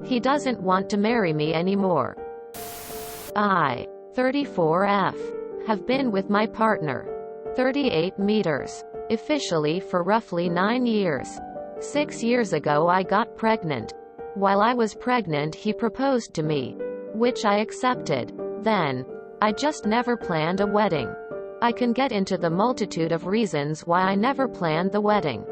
He doesn't want to marry me anymore. I, 34F, have been with my partner, 38 meters, officially for roughly 9 years. 6 years ago I got pregnant. While I was pregnant he proposed to me, which I accepted. Then, I just never planned a wedding. I can get into the multitude of reasons why I never planned the wedding.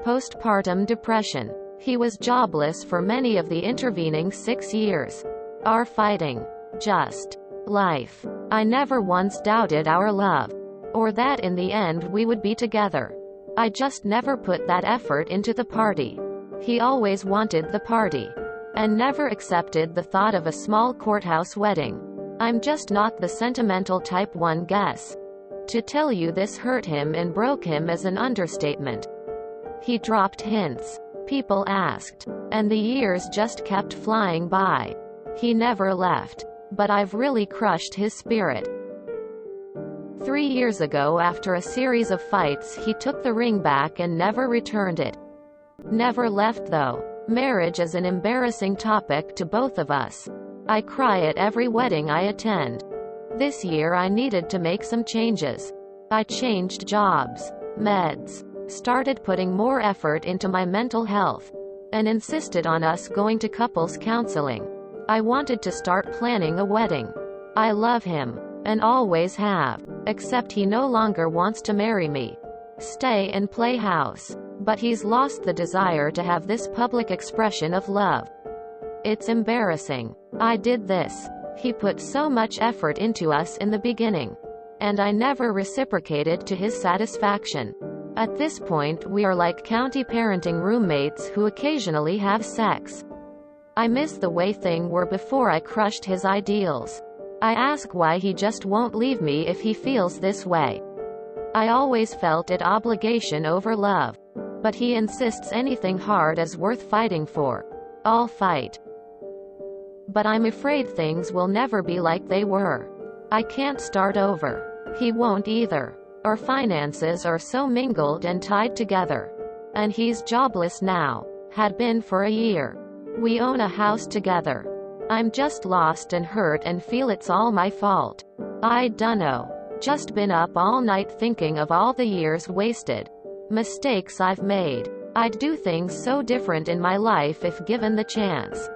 Postpartum depression. He was jobless for many of the intervening 6 years. Our fighting. Just life. I never once doubted our love. Or that in the end we would be together. I just never put that effort into the party. He always wanted the party. And never accepted the thought of a small courthouse wedding. I'm just not the sentimental type, one guess. To tell you this hurt him and broke him is an understatement. He dropped hints. People asked. And the years just kept flying by. He never left. But I've really crushed his spirit. 3 years ago, after a series of fights, he took the ring back and never returned it. Never left though. Marriage is an embarrassing topic to both of us. I cry at every wedding I attend. This year I needed to make some changes. I changed jobs, meds, started putting more effort into my mental health, and insisted on us going to couples counseling. I wanted to start planning a wedding. I love him, and always have, except he no longer wants to marry me. Stay and play house. But he's lost the desire to have this public expression of love. It's embarrassing. I did this. He put so much effort into us in the beginning. And I never reciprocated to his satisfaction. At this point we are like county parenting roommates who occasionally have sex. I miss the way things were before I crushed his ideals. I ask why he just won't leave me if he feels this way. I always felt it obligation over love. But he insists anything hard is worth fighting for. I'll fight. But I'm afraid things will never be like they were. I can't start over. He won't either. Our finances are so mingled and tied together. And he's jobless now. Had been for a year. We own a house together. I'm just lost and hurt and feel it's all my fault. I dunno. Just been up all night thinking of all the years wasted. Mistakes I've made. I'd do things so different in my life if given the chance.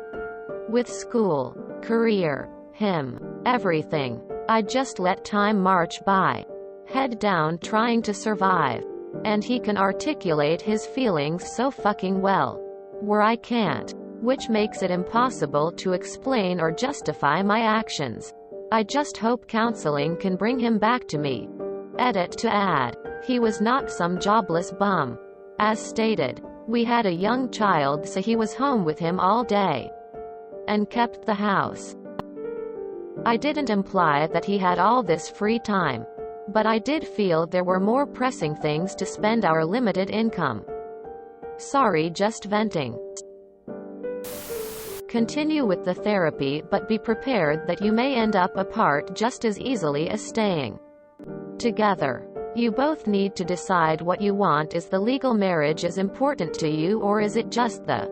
With school, career, him, everything. I'd just let time march by. Head down trying to survive. And he can articulate his feelings so fucking well. Where I can't. Which makes it impossible to explain or justify my actions. I just hope counseling can bring him back to me. Edit to add. He was not some jobless bum. As stated, we had a young child, so he was home with him all day. And kept the house. I didn't imply that he had all this free time. But I did feel there were more pressing things to spend our limited income. Sorry, just venting. Continue with the therapy, but be prepared that you may end up apart just as easily as staying together. You both need to decide what you want. Is the legal marriage as important to you, or is it just the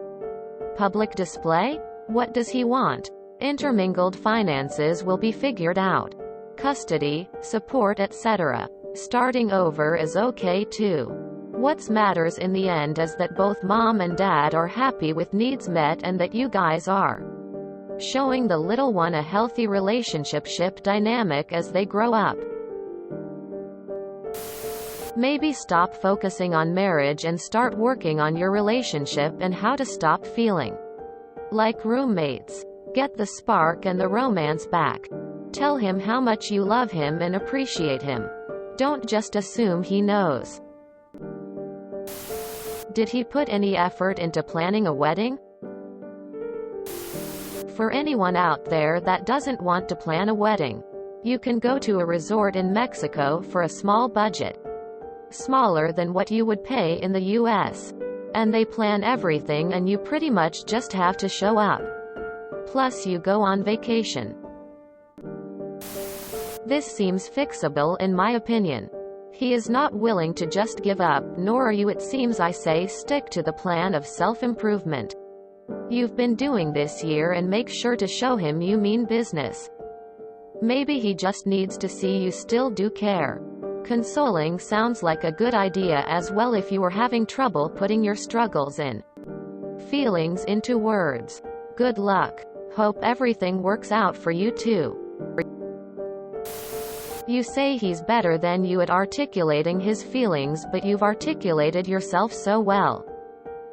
public display? What does he want? Intermingled finances will be figured out. Custody, support, etc. Starting over is okay too. What matters in the end is that both mom and dad are happy with needs met and that you guys are showing the little one a healthy relationship dynamic as they grow up. Maybe stop focusing on marriage and start working on your relationship and how to stop feeling like roommates. Get the spark and the romance back. Tell him how much you love him and appreciate him. Don't just assume he knows. Did he put any effort into planning a wedding? For anyone out there that doesn't want to plan a wedding, you can go to a resort in Mexico for a small budget. Smaller than what you would pay in the US. And they plan everything and you pretty much just have to show up. Plus you go on vacation. This seems fixable in my opinion. He is not willing to just give up, nor are you. It seems I say stick to the plan of self-improvement. you've been doing this year, and make sure to show him you mean business. Maybe he just needs to see you still do care. Consoling sounds like a good idea as well if you were having trouble putting your struggles in feelings into words. Good luck. Hope everything works out for you too. You say he's better than you at articulating his feelings, but you've articulated yourself so well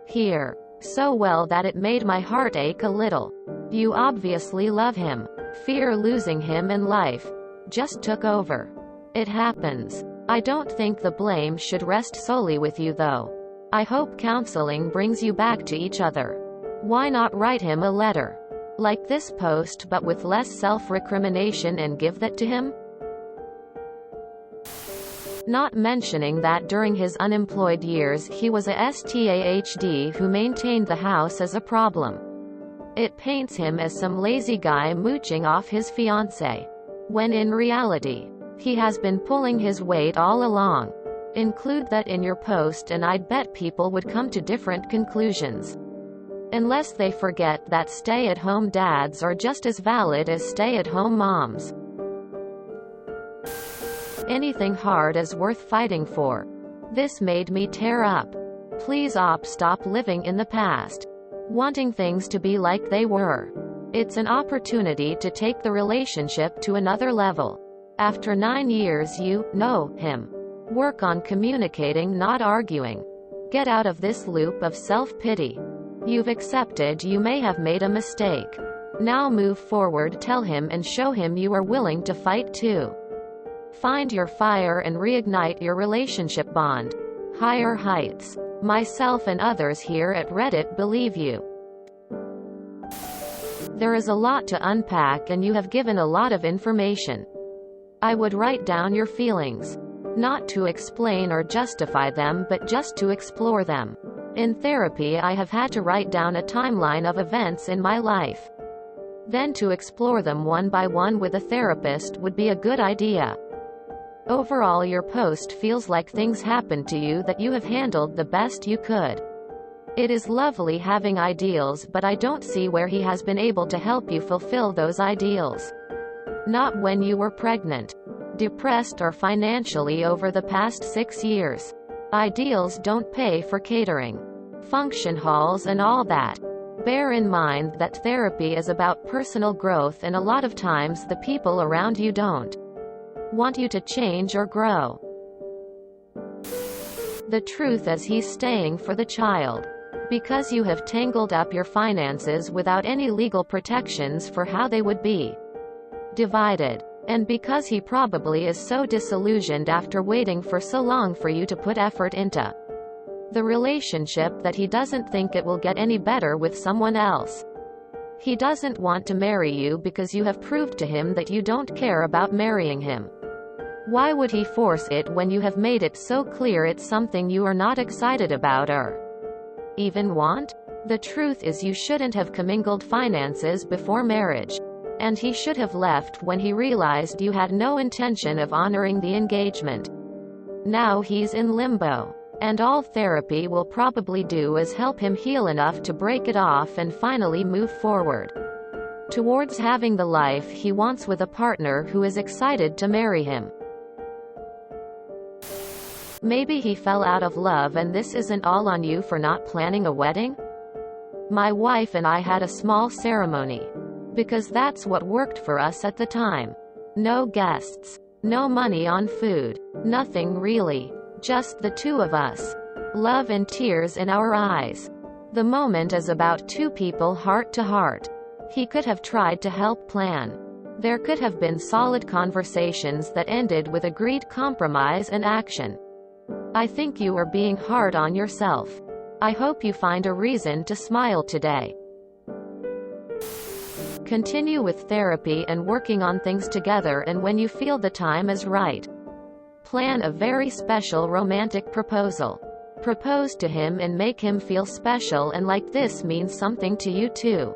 here. So well that it made my heart ache a little. You obviously love him. Fear losing him in life just took over. It happens. I don't think the blame should rest solely with you though. I hope counseling brings you back to each other. Why not write him a letter? Like this post but with less self-recrimination and give that to him? Not mentioning that during his unemployed years he was a STAHD who maintained the house as a problem. It paints him as some lazy guy mooching off his fiancée, when in reality, he has been pulling his weight all along. Include that in your post and I'd bet people would come to different conclusions. Unless they forget that stay-at-home dads are just as valid as stay-at-home moms. Anything hard is worth fighting for. This made me tear up. Please stop living in the past, wanting things to be like they were. It's an opportunity to take the relationship to another level. After 9 years you know him. Work on communicating, not arguing. Get out of this loop of self-pity. You've accepted you may have made a mistake. Now move forward, tell him and show him you are willing to fight too. Find your fire and reignite your relationship bond. Higher heights. Myself and others here at Reddit believe you. There is a lot to unpack and you have given a lot of information. I would write down your feelings. Not to explain or justify them but just to explore them. In therapy I have had to write down a timeline of events in my life. Then to explore them one by one with a therapist would be a good idea. Overall your post feels like things happened to you that you have handled the best you could. It is lovely having ideals but I don't see where he has been able to help you fulfill those ideals. Not when you were pregnant, depressed or financially over the past 6 years. Ideals don't pay for catering, function halls and all that. Bear in mind that therapy is about personal growth and a lot of times the people around you don't want you to change or grow. The truth is he's staying for the child. Because you have tangled up your finances without any legal protections for how they would be divided. And because he probably is so disillusioned after waiting for so long for you to put effort into the relationship that he doesn't think it will get any better with someone else. He doesn't want to marry you because you have proved to him that you don't care about marrying him. Why would he force it when you have made it so clear it's something you are not excited about or even want? The truth is you shouldn't have commingled finances before marriage. And he should have left when he realized you had no intention of honoring the engagement. Now he's in limbo. And all therapy will probably do is help him heal enough to break it off and finally move forward towards having the life he wants with a partner who is excited to marry him. Maybe he fell out of love and this isn't all on you for not planning a wedding? My wife and I had a small ceremony. Because that's what worked for us at the time. No guests. No money on food. Nothing really. Just the two of us. Love and tears in our eyes. The moment is about two people heart to heart. He could have tried to help plan. There could have been solid conversations that ended with agreed compromise and action. I think you are being hard on yourself. I hope you find a reason to smile today. Continue with therapy and working on things together, and when you feel the time is right, plan a very special romantic proposal. Propose to him and make him feel special and like this means something to you too.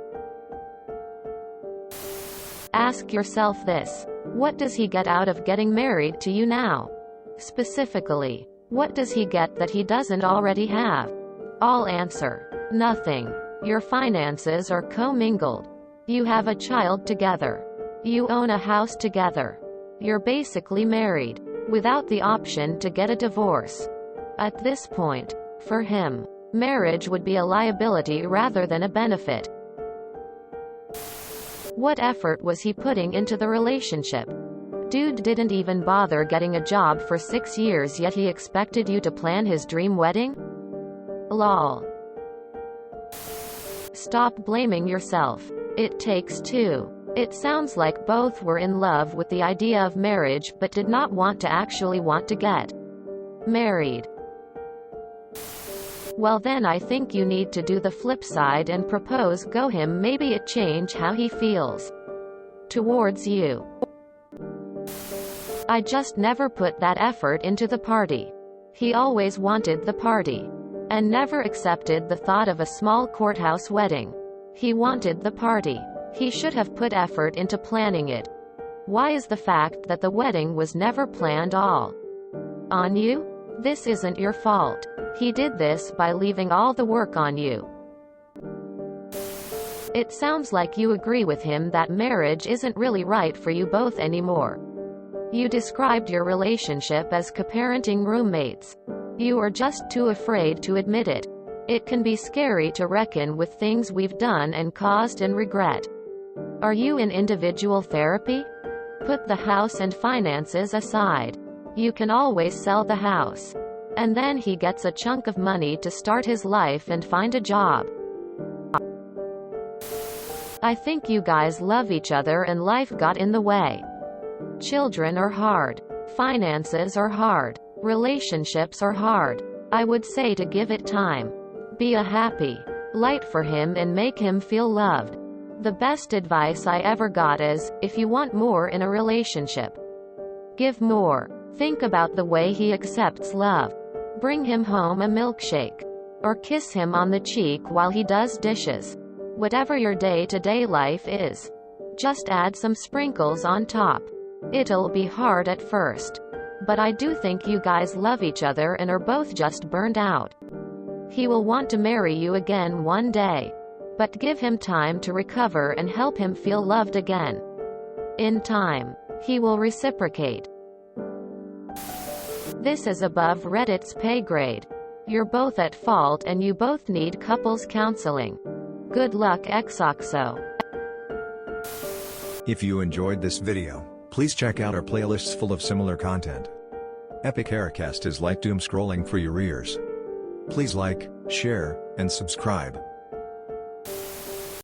Ask yourself this: what does he get out of getting married to you now? Specifically, what does he get that he doesn't already have? I'll answer: nothing. Your finances are commingled. You have a child together. You own a house together. You're basically married, without the option to get a divorce. At this point, for him, marriage would be a liability rather than a benefit. What effort was he putting into the relationship? Dude didn't even bother getting a job for 6 years, yet he expected you to plan his dream wedding? Lol. Stop blaming yourself. It takes two. It sounds like both were in love with the idea of marriage but did not want to get married. Well then I think you need to do the flip side and propose go him, maybe it change how he feels towards you. I just never put that effort into the party. He always wanted the party and never accepted the thought of a small courthouse wedding. He wanted the party. He should have put effort into planning it. Why is the fact that the wedding was never planned all on you? This isn't your fault. He did this by leaving all the work on you. It sounds like you agree with him that marriage isn't really right for you both anymore. You described your relationship as co-parenting roommates. You are just too afraid to admit it. It can be scary to reckon with things we've done and caused and regret. Are you in individual therapy? Put the house and finances aside. You can always sell the house. And then he gets a chunk of money to start his life and find a job. I think you guys love each other and life got in the way. Children are hard. Finances are hard. Relationships are hard. I would say to give it time. Be a happy light for him and make him feel loved. The best advice I ever got is, if you want more in a relationship, give more. Think about the way he accepts love. Bring him home a milkshake. Or kiss him on the cheek while he does dishes. Whatever your day-to-day life is. Just add some sprinkles on top. It'll be hard at first. But I do think you guys love each other and are both just burned out. He will want to marry you again one day. But give him time to recover and help him feel loved again. In time, he will reciprocate. This is above Reddit's pay grade. You're both at fault and you both need couples counseling. Good luck, XOXO. If you enjoyed this video, please check out our playlists full of similar content. Epic Haircast is like doom scrolling for your ears. Please like, share, and subscribe.